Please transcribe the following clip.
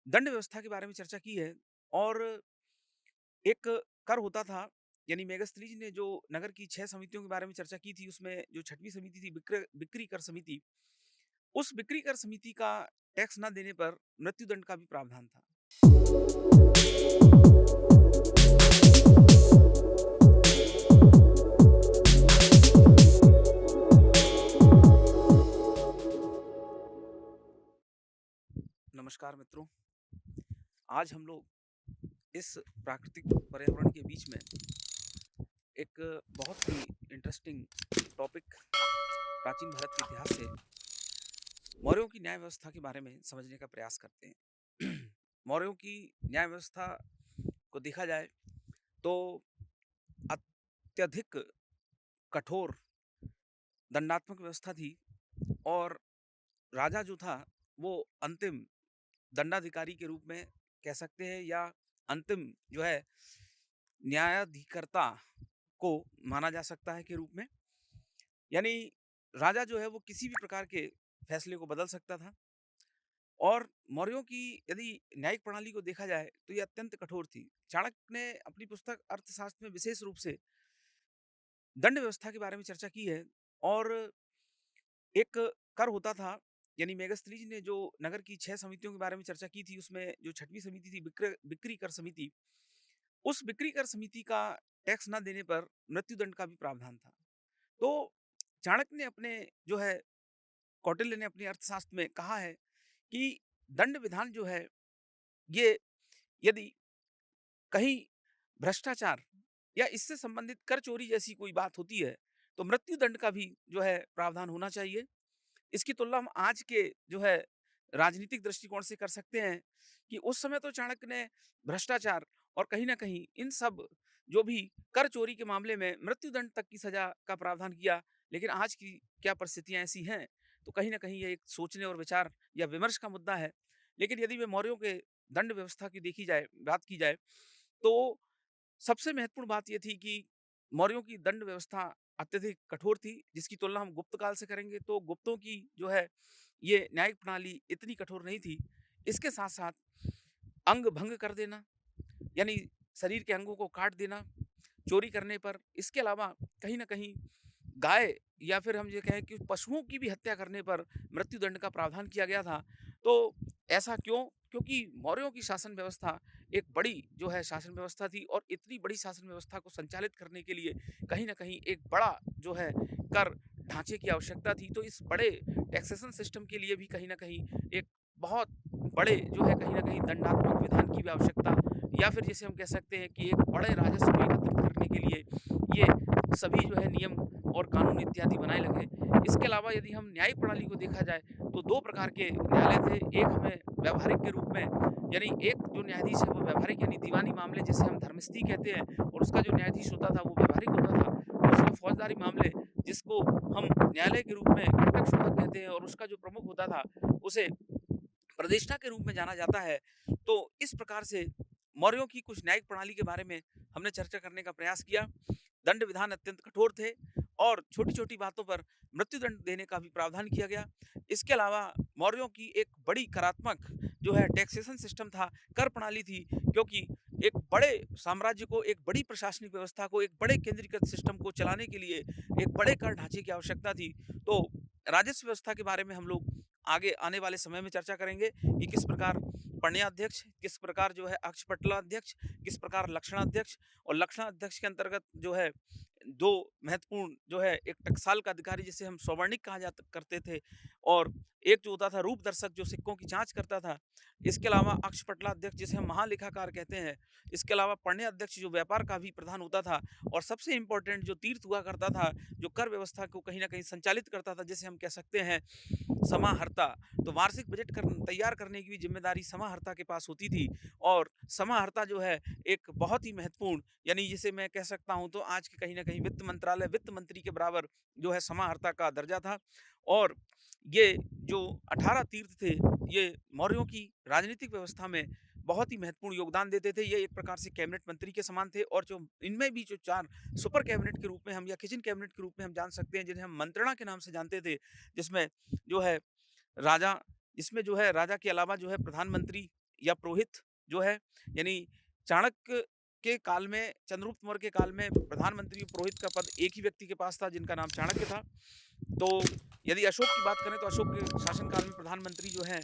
दंड व्यवस्था के बारे में चर्चा की है और एक कर होता था यानी मेगास्थनीज ने जो नगर की 6 समितियों के बारे में चर्चा की थी, उसमें जो छठवीं समिति थी बिक्री कर समिति, उस बिक्री कर समिति का टैक्स ना देने पर मृत्युदंड का भी प्रावधान था। नमस्कार मित्रों, आज हम लोग इस प्राकृतिक पर्यावरण के बीच में एक बहुत ही इंटरेस्टिंग टॉपिक प्राचीन भारत के इतिहास से मौर्यों की न्याय व्यवस्था के बारे में समझने का प्रयास करते हैं। मौर्यों की न्याय व्यवस्था को देखा जाए तो अत्यधिक कठोर दंडात्मक व्यवस्था थी और राजा जो था वो अंतिम दंडाधिकारी के रूप में कह सकते हैं या अंतिम जो है न्यायाधिकर्ता को माना जा सकता है के रूप में। यानी राजा जो है वो किसी भी प्रकार के फैसले को बदल सकता था और मौर्यों की यदि न्यायिक प्रणाली को देखा जाए तो ये अत्यंत कठोर थी। चाणक्य ने अपनी पुस्तक अर्थशास्त्र में विशेष रूप से दंड व्यवस्था के बारे में चर्चा की है और एक कर होता था यानी मेगास्थनीज ने जो नगर की 6 समितियों के बारे में चर्चा की थी, उसमें जो छठवीं समिति थी बिक्री कर समिति, उस बिक्री कर समिति का टैक्स ना देने पर मृत्युदंड का भी प्रावधान था। तो चाणक्य ने अपने जो है कौटिल्य ने अपनी अर्थशास्त्र में कहा है कि दंड विधान जो है ये यदि कहीं भ्रष्टाचार या इससे संबंधित कर चोरी जैसी कोई बात होती है तो मृत्युदंड का भी जो है प्रावधान होना चाहिए। इसकी तुलना हम आज के जो है राजनीतिक दृष्टिकोण से कर सकते हैं कि उस समय तो चाणक्य ने भ्रष्टाचार और कहीं ना कहीं इन सब जो भी कर चोरी के मामले में मृत्युदंड तक की सजा का प्रावधान किया। लेकिन आज की क्या परिस्थितियां ऐसी हैं तो कहीं ना कहीं ये एक सोचने और विचार या विमर्श का मुद्दा है। लेकिन यदि वे मौर्यों के दंड व्यवस्था की देखी जाए बात की जाए तो सबसे महत्वपूर्ण बात ये थी कि मौर्यों की दंड व्यवस्था अत्यधिक कठोर थी, जिसकी तुलना हम गुप्त काल से करेंगे तो गुप्तों की जो है ये न्यायिक प्रणाली इतनी कठोर नहीं थी। इसके साथ साथ अंग भंग कर देना यानी शरीर के अंगों को काट देना चोरी करने पर, इसके अलावा कहीं ना कहीं गाय या फिर हम ये कहें कि पशुओं की भी हत्या करने पर मृत्युदंड का प्रावधान किया गया था। तो ऐसा क्यों? क्योंकि मौर्यों की शासन व्यवस्था एक बड़ी जो है शासन व्यवस्था थी और इतनी बड़ी शासन व्यवस्था को संचालित करने के लिए कहीं न कहीं एक बड़ा जो है कर ढाँचे की आवश्यकता थी। तो इस बड़े टैक्सेशन सिस्टम के लिए भी कहीं न कहीं एक बहुत बड़े जो है कहीं न कहीं दंडात्मक विधान की भी आवश्यकता या फिर जिसे हम कह सकते हैं कि एक बड़े राजस्व को एकत्रित करने के लिए ये सभी जो है नियम और कानून इत्यादि बनाए लगे। इसके अलावा यदि हम न्यायिक प्रणाली को देखा जाए तो 2 प्रकार के न्यायालय थे। एक हमें व्यावहारिक के रूप में यानी एक जो न्यायाधीश है वो व्यावहारिक यानी दीवानी मामले जिसे हम धर्मस्थी कहते हैं और उसका जो न्यायाधीश होता था वो व्यावहारिक होता था। दूसरा फौजदारी मामले जिसको हम न्यायालय के रूप में कंटक शोधक कहते हैं और उसका जो प्रमुख होता था उसे प्रतिष्ठा के रूप में जाना जाता है। तो इस प्रकार से मौर्यों की कुछ न्यायिक प्रणाली के बारे में हमने चर्चा करने का प्रयास किया। दंड विधान अत्यंत कठोर थे और छोटी-छोटी बातों पर मृत्युदंड देने का भी प्रावधान किया गया। इसके अलावा मौर्यों की एक बड़ी करात्मक जो है टैक्सेशन सिस्टम था, कर प्रणाली थी क्योंकि एक बड़े साम्राज्य को, एक बड़ी प्रशासनिक व्यवस्था को, एक बड़े केंद्रीकृत सिस्टम को चलाने के लिए एक बड़े कर ढांचे की आवश्यकता थी। तो राजस्व व्यवस्था के बारे में हम लोग आगे आने वाले समय में चर्चा करेंगे कि किस प्रकार पण्याध्यक्ष, किस प्रकार जो है अक्षपटलाध्यक्ष, किस प्रकार लक्षणाध्यक्ष और लक्षणाध्यक्ष के अंतर्गत जो है 2 महत्वपूर्ण जो है एक टकसाल का अधिकारी जिसे हम सौवर्णिक कहा जाता करते थे और एक जो होता था रूप दर्शक जो सिक्कों की जाँच करता था। इसके अलावा अक्षपटलाध्यक्ष जिसे हम महालेखाकार कहते हैं। इसके अलावा पण्याध्यक्ष जो व्यापार का भी प्रधान होता था और सबसे इम्पोर्टेंट जो तीर्थ हुआ करता था, जो कर व्यवस्था को कहीं न कहीं संचालित करता था जिसे हम कह सकते हैं समाहर्ता। तो वार्षिक बजट तैयार करने की भी जिम्मेदारी समाहर्ता के पास होती थी और समाहर्ता जो है एक बहुत ही महत्वपूर्ण यानी जिसे मैं कह सकता हूं तो आज के कहीं ना कहीं वित्त मंत्रालय वित्त मंत्री के बराबर जो है समाहर्ता का दर्जा था। और ये जो 18 तीर्थ थे ये मौर्यों की राजनीतिक व्यवस्था में बहुत ही महत्वपूर्ण योगदान देते थे। ये एक प्रकार से कैबिनेट मंत्री के समान थे और जो इनमें भी जो 4 सुपर कैबिनेट के रूप में हम या किचन कैबिनेट के रूप में हम जान सकते हैं जिन्हें हम मंत्रणा के नाम से जानते थे, जिसमें जो है राजा इसमें जो है राजा के अलावा जो है प्रधानमंत्री या पुरोहित जो है, यानी चाणक्य के काल में, चंद्रगुप्त मौर्य के काल में प्रधानमंत्री और पुरोहित का पद एक ही व्यक्ति के पास था, जिनका नाम चाणक्य था। तो यदि अशोक की बात करें तो अशोक के शासनकाल में प्रधानमंत्री जो है